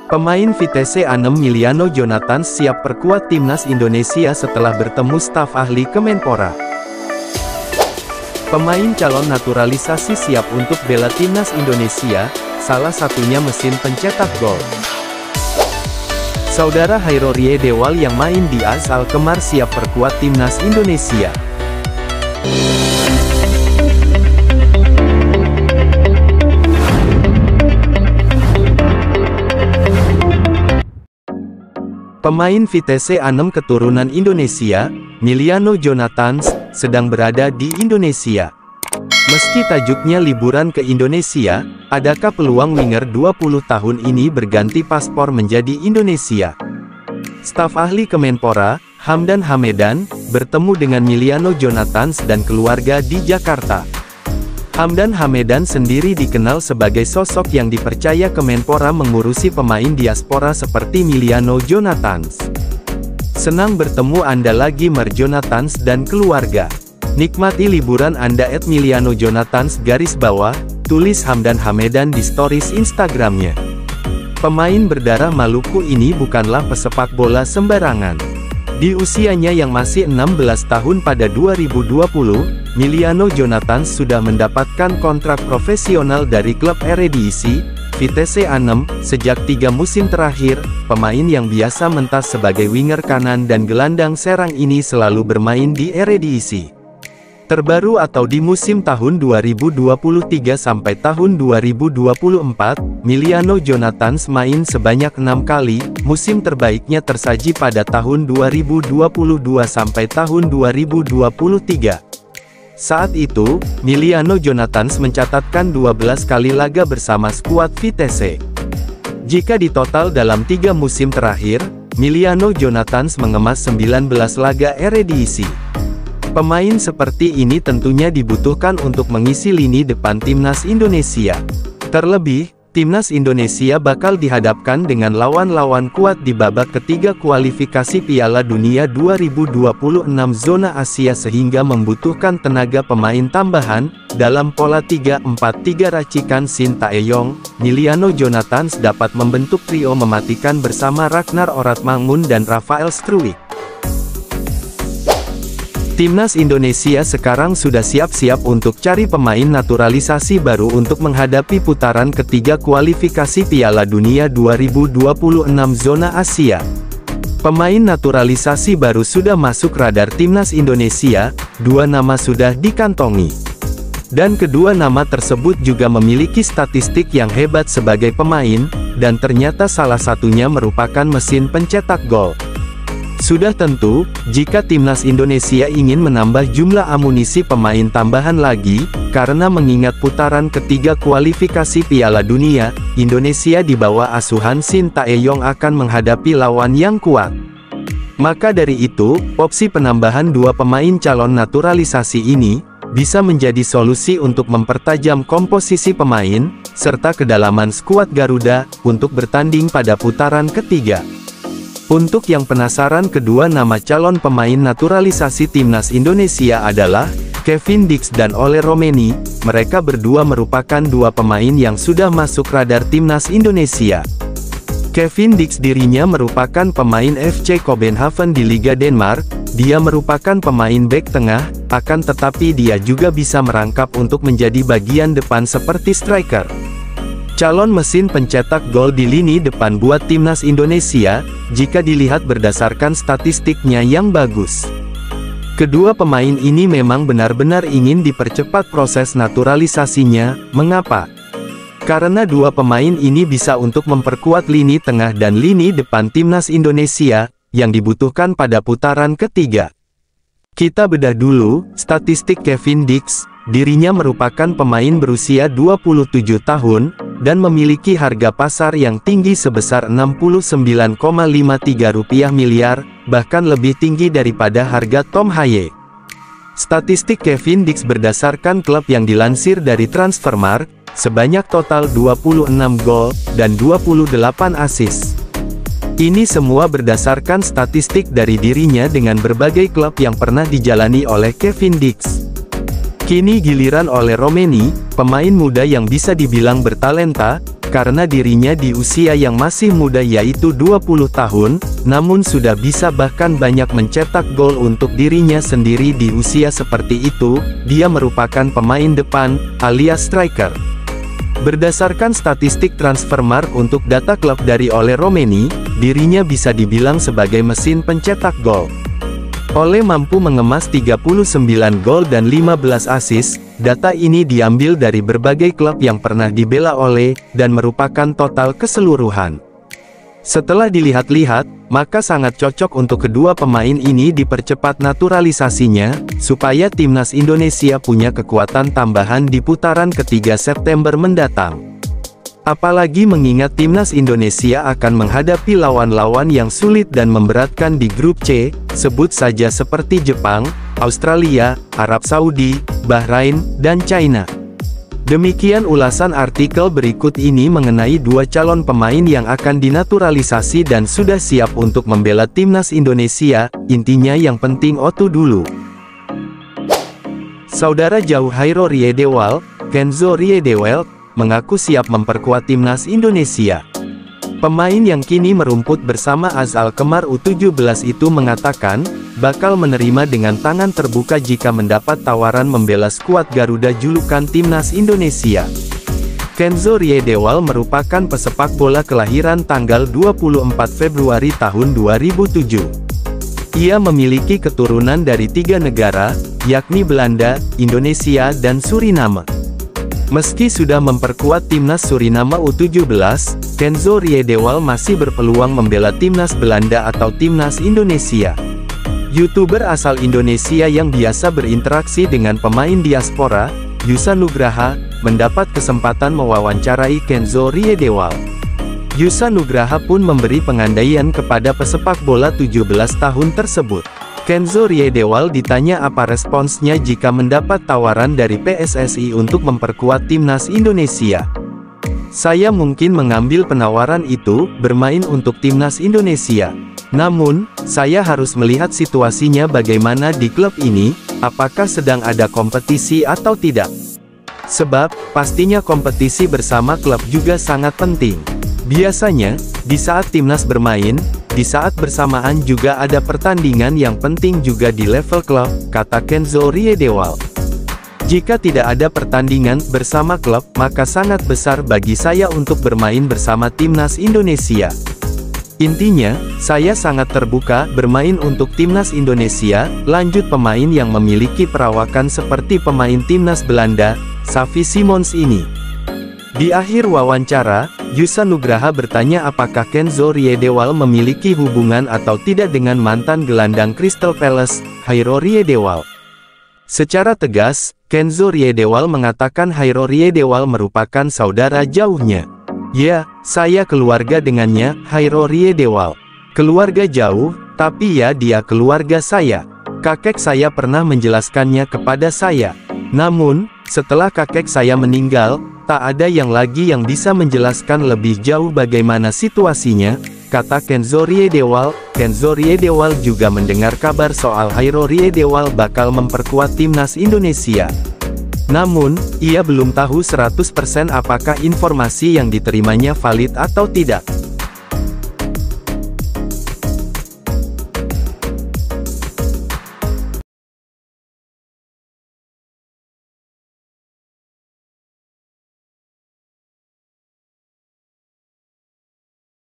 Pemain Vitesse A6 Miliano Jonathan siap perkuat timnas Indonesia setelah bertemu staf ahli Kemenpora. Pemain calon naturalisasi siap untuk bela timnas Indonesia, salah satunya mesin pencetak gol. Saudara Hairorie Dewal yang main di AS Alkmaar siap perkuat timnas Indonesia. Pemain Vitesse A6 keturunan Indonesia, Miliano Jonathan, sedang berada di Indonesia. Meski tajuknya liburan ke Indonesia, adakah peluang winger 20 tahun ini berganti paspor menjadi Indonesia? Staf ahli Kemenpora, Hamdan Hamedan, bertemu dengan Miliano Jonathan dan keluarga di Jakarta. Hamdan Hamedan sendiri dikenal sebagai sosok yang dipercaya Kemenpora mengurusi pemain diaspora seperti Miliano Jonathan. Senang bertemu Anda lagi Jonathan dan keluarga. Nikmati liburan Anda @Miliano Jonathan _ tulis Hamdan Hamedan di stories Instagramnya. Pemain berdarah Maluku ini bukanlah pesepak bola sembarangan. Di usianya yang masih 16 tahun pada 2020, Miliano Jonathan sudah mendapatkan kontrak profesional dari klub Eredivisie, Vitesse A6, sejak 3 musim terakhir. Pemain yang biasa mentas sebagai winger kanan dan gelandang serang ini selalu bermain di Eredivisie terbaru atau di musim tahun 2023 sampai tahun 2024, Miliano Jonathan main sebanyak 6 kali, musim terbaiknya tersaji pada tahun 2022 sampai tahun 2023. Saat itu, Miliano Jonathan mencatatkan 12 kali laga bersama skuad Vitesse. Jika ditotal dalam 3 musim terakhir, Miliano Jonathan mengemas 19 laga Eredivisie. Pemain seperti ini tentunya dibutuhkan untuk mengisi lini depan timnas Indonesia. Terlebih, timnas Indonesia bakal dihadapkan dengan lawan-lawan kuat di babak ketiga kualifikasi Piala Dunia 2026 zona Asia sehingga membutuhkan tenaga pemain tambahan. Dalam pola 3-4-3 racikan Shin Tae-yong, Miliano Jonathan dapat membentuk trio mematikan bersama Ragnar Oratmangun dan Rafael Struijk. Timnas Indonesia sekarang sudah siap-siap untuk cari pemain naturalisasi baru untuk menghadapi putaran ketiga kualifikasi Piala Dunia 2026 zona Asia. Pemain naturalisasi baru sudah masuk radar timnas Indonesia, 2 nama sudah dikantongi. Dan kedua nama tersebut juga memiliki statistik yang hebat sebagai pemain, dan ternyata salah satunya merupakan mesin pencetak gol. Sudah tentu, jika timnas Indonesia ingin menambah jumlah amunisi pemain tambahan lagi, karena mengingat putaran ketiga kualifikasi Piala Dunia, Indonesia di bawah asuhan Shin Tae-yong akan menghadapi lawan yang kuat. Maka dari itu, opsi penambahan 2 pemain calon naturalisasi ini, bisa menjadi solusi untuk mempertajam komposisi pemain, serta kedalaman skuad Garuda, untuk bertanding pada putaran ketiga. Untuk yang penasaran, kedua nama calon pemain naturalisasi timnas Indonesia adalah Kevin Dix dan Ole Romeni. Mereka berdua merupakan 2 pemain yang sudah masuk radar timnas Indonesia. Kevin Dix dirinya merupakan pemain FC Copenhagen di Liga Denmark. Dia merupakan pemain bek tengah, akan tetapi dia juga bisa merangkap untuk menjadi bagian depan seperti striker. Calon mesin pencetak gol di lini depan buat timnas Indonesia, jika dilihat berdasarkan statistiknya yang bagus. Kedua pemain ini memang benar-benar ingin dipercepat proses naturalisasinya. Mengapa? Karena 2 pemain ini bisa untuk memperkuat lini tengah dan lini depan timnas Indonesia, yang dibutuhkan pada putaran ketiga. Kita bedah dulu statistik Kevin Dix. Dirinya merupakan pemain berusia 27 tahun, dan memiliki harga pasar yang tinggi sebesar Rp69,53 miliar, bahkan lebih tinggi daripada harga Tom Haye. Statistik Kevin Dix berdasarkan klub yang dilansir dari Transfermarkt, sebanyak total 26 gol, dan 28 assist. Ini semua berdasarkan statistik dari dirinya dengan berbagai klub yang pernah dijalani oleh Kevin Dix. Kini giliran Ole Romeni, pemain muda yang bisa dibilang bertalenta, karena dirinya di usia yang masih muda yaitu 20 tahun, namun sudah bisa bahkan banyak mencetak gol untuk dirinya sendiri di usia seperti itu. Dia merupakan pemain depan, alias striker. Berdasarkan statistik Transfermarkt untuk data klub dari Ole Romeni, dirinya bisa dibilang sebagai mesin pencetak gol. Ole mampu mengemas 39 gol dan 15 assist. Data ini diambil dari berbagai klub yang pernah dibela Ole, dan merupakan total keseluruhan. Setelah dilihat-lihat, maka sangat cocok untuk kedua pemain ini dipercepat naturalisasinya, supaya timnas Indonesia punya kekuatan tambahan di putaran ketiga September mendatang. Apalagi mengingat timnas Indonesia akan menghadapi lawan-lawan yang sulit dan memberatkan di grup C, sebut saja seperti Jepang, Australia, Arab Saudi, Bahrain, dan China. Demikian ulasan artikel berikut ini mengenai dua calon pemain yang akan dinaturalisasi dan sudah siap untuk membela timnas Indonesia. Intinya yang penting otu dulu. Saudara jauh Hairo Riedewald, Kenzo Riedewald, mengaku siap memperkuat timnas Indonesia. Pemain yang kini merumput bersama AS Alkmaar U17 itu mengatakan, bakal menerima dengan tangan terbuka jika mendapat tawaran membela skuad Garuda julukan timnas Indonesia. Kenzo Riedewald merupakan pesepak bola kelahiran tanggal 24 Februari tahun 2007. Ia memiliki keturunan dari 3 negara, yakni Belanda, Indonesia dan Suriname. Meski sudah memperkuat timnas Suriname U17, Kenzo Riedewald masih berpeluang membela timnas Belanda atau timnas Indonesia. YouTuber asal Indonesia yang biasa berinteraksi dengan pemain diaspora, Yusa Nugraha, mendapat kesempatan mewawancarai Kenzo Riedewald. Yusa Nugraha pun memberi pengandaian kepada pesepak bola 17 tahun tersebut. Kenzo Riedewald ditanya apa responsnya jika mendapat tawaran dari PSSI untuk memperkuat timnas Indonesia. Saya mungkin mengambil penawaran itu, bermain untuk timnas Indonesia. Namun, saya harus melihat situasinya bagaimana di klub ini, apakah sedang ada kompetisi atau tidak. Sebab, pastinya kompetisi bersama klub juga sangat penting. Biasanya, di saat timnas bermain, di saat bersamaan juga ada pertandingan yang penting juga di level klub, kata Kenzo Riedewald. Jika tidak ada pertandingan bersama klub, maka sangat besar bagi saya untuk bermain bersama timnas Indonesia. Intinya, saya sangat terbuka bermain untuk timnas Indonesia, lanjut pemain yang memiliki perawakan seperti pemain timnas Belanda, Xavi Simons ini. Di akhir wawancara, Yusa Nugraha bertanya apakah Kenzo Riedewald memiliki hubungan atau tidak dengan mantan gelandang Crystal Palace, Hairo Riedewald. Secara tegas, Kenzo Riedewald mengatakan Hairo Riedewald merupakan saudara jauhnya. Ya, saya keluarga dengannya, Hairo Riedewald. Keluarga jauh, tapi ya dia keluarga saya. Kakek saya pernah menjelaskannya kepada saya. Namun, setelah kakek saya meninggal, tak ada yang lagi yang bisa menjelaskan lebih jauh bagaimana situasinya, kata Kenzo Riedewald. Kenzo Riedewald juga mendengar kabar soal Hairo Riedewald bakal memperkuat timnas Indonesia. Namun, ia belum tahu 100% apakah informasi yang diterimanya valid atau tidak.